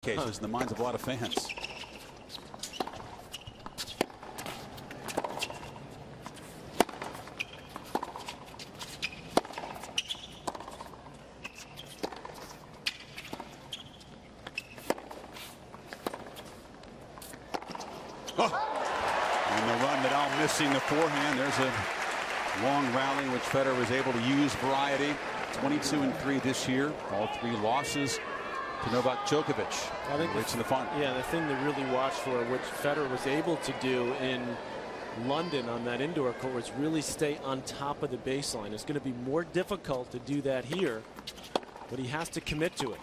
cases in the minds of a lot of fans. And the run, Nadal missing the forehand. There's a long rally which Federer was able to use variety. 22-3 this year. All three losses to Novak Djokovic. I think it's in the final. Yeah, the thing to really watch for, which Federer was able to do in London on that indoor court, was really stay on top of the baseline. It's going to be more difficult to do that here, but he has to commit to it.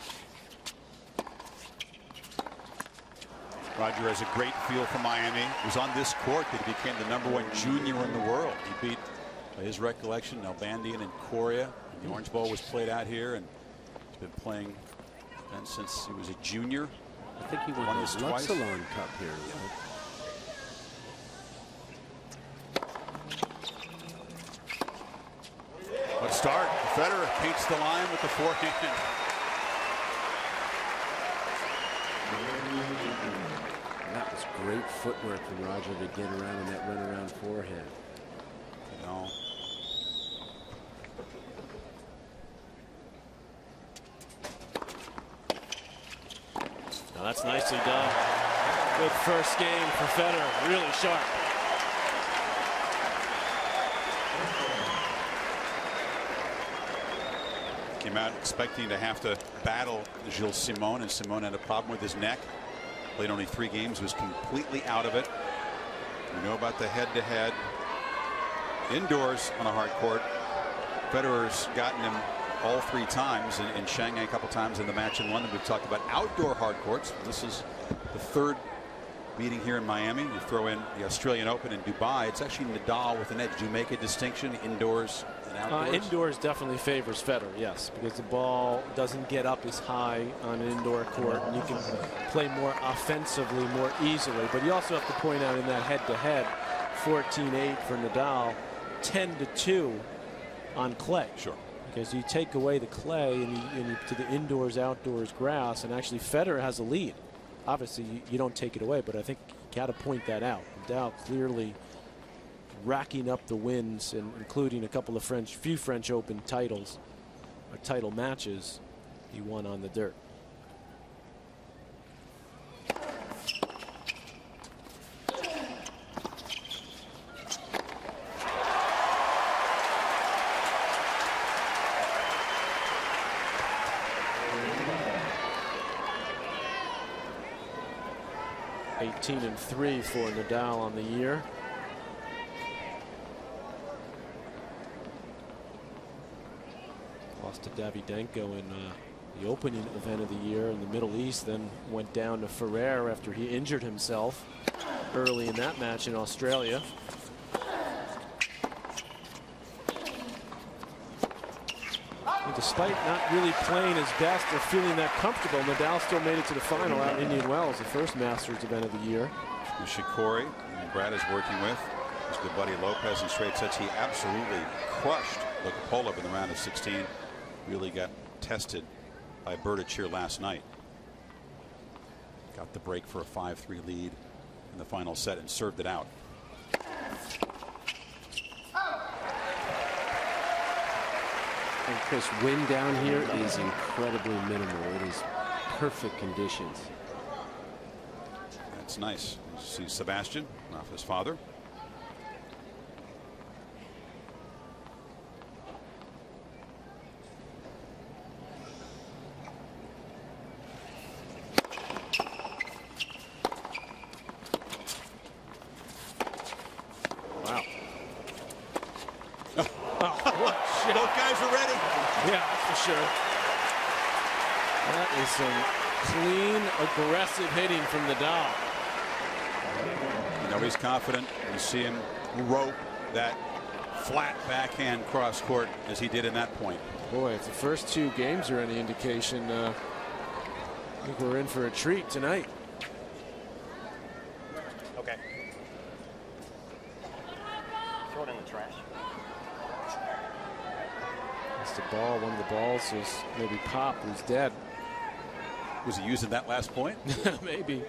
Roger has a great feel for Miami. It was on this court that he became the #1 junior in the world. He beat, by his recollection, Nalbandian and Coria. The Orange Bowl was played out here, and he's been playing since he was a junior. I think he won this Luxalon Cup here. Let's start. Federer paints the line with the forehand. That was great footwork from Roger to get around in that runaround forehand. You know. Now that's nicely done. Good first game for Federer. Really sharp. Came out expecting to have to battle Gilles Simon, and Simon had a problem with his neck. Played only 3 games, was completely out of it. We know about the head-to-head. Indoors on a hard court, Federer's gotten him all 3 times, in Shanghai a couple times, in the match in London. We've talked about outdoor hard courts. This is the 3rd meeting here in Miami. You throw in the Australian Open in Dubai. It's actually Nadal with an edge. Do you make a distinction indoors and outdoors? Indoors definitely favors Federer, yes, because the ball doesn't get up as high on an indoor court, and you can play more offensively, more easily. But you also have to point out in that head-to-head, 14-8 for Nadal, 10-2 on clay. Sure. Because you take away the clay and you to the indoors outdoors grass, and actually Federer has a lead. Obviously you don't take it away, but I think you got to point that out. Nadal clearly racking up the wins, and including a couple of few French Open titles or title matches he won on the dirt. And 3 for Nadal on the year. Lost to Davydenko in the opening event of the year in the Middle East, then went down to Federer after he injured himself early in that match in Australia. And despite not really playing his best or feeling that comfortable, Nadal still made it to the final out in Indian Wells, the first Masters event of the year. Nishikori, Brad is working with his good buddy Lopez in straight sets. He absolutely crushed Lokapolov in the round of 16. Really got tested by Berdych here last night. Got the break for a 5-3 lead in the final set and served it out. And Chris, wind down here is incredibly minimal. It is perfect conditions. That's nice. You see Sebastian, Rafa's father. Wow. Both guys are ready. Yeah, that's for sure. That is some clean, aggressive hitting from Nadal. You know he's confident. You see him rope that flat backhand cross court as he did in that point. Boy, if the first 2 games are any indication, I think we're in for a treat tonight. Okay. Throw it in the trash. It's the ball. One of the balls is maybe popped. He's dead. Was he using that last point? Maybe.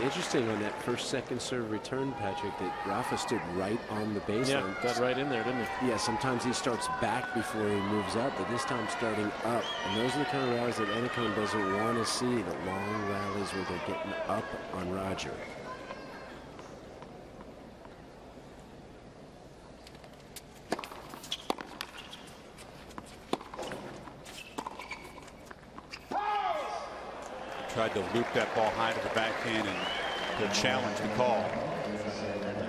Interesting on that first second serve return, Patrick, that Rafa stood right on the baseline. Yeah, got right in there, didn't he? Yeah, sometimes he starts back before he moves up, but this time starting up. And those are the kind of rallies that Ennekom doesn't want to see, the long rallies where they're getting up on Roger. Tried to loop that ball high to the backhand and to challenge the call.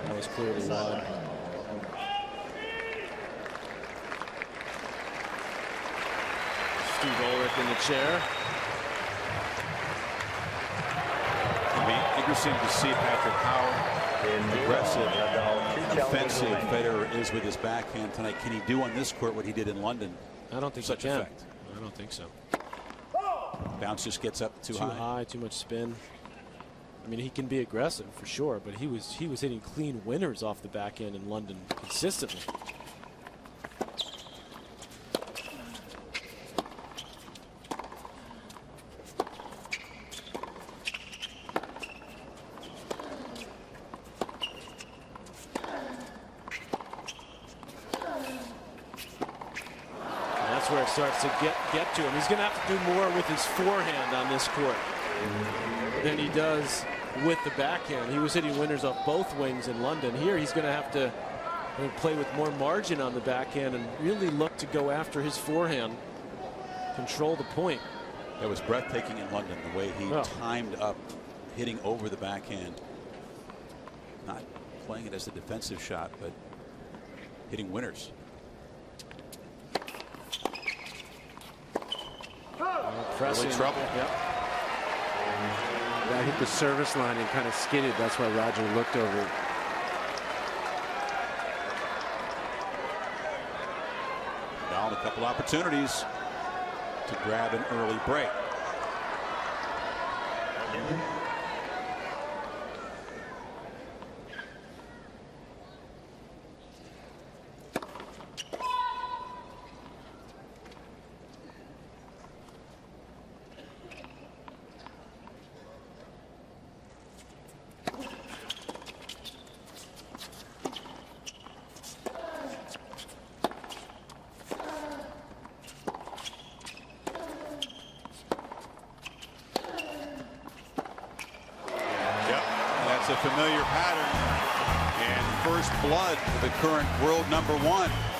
That was clearly wide. Steve Ulrich in the chair. It'll be interesting to see, Patrick, how aggressive, offensive Federer is with his backhand tonight. Can he do on this court what he did in London? I don't think such he can. effect. I don't think so. Bounce just gets up too high, too much spin. I mean, he can be aggressive for sure, but he was hitting clean winners off the backhand in London consistently. That's where it starts to get to him. He's going to have to do more with his forehand on this court than he does with the backhand. He was hitting winners off both wings in London. Here he's going to have to play with more margin on the backhand and really look to go after his forehand, control the point. That was breathtaking in London, the way he timed up, hitting over the backhand. Not playing it as a defensive shot, but hitting winners. Pressing. Really trouble. Yep. I hit the service line and kind of skidded. That's why Roger looked over. Nadal a couple opportunities to grab an early break. It's a familiar pattern, and first blood for the current world #1.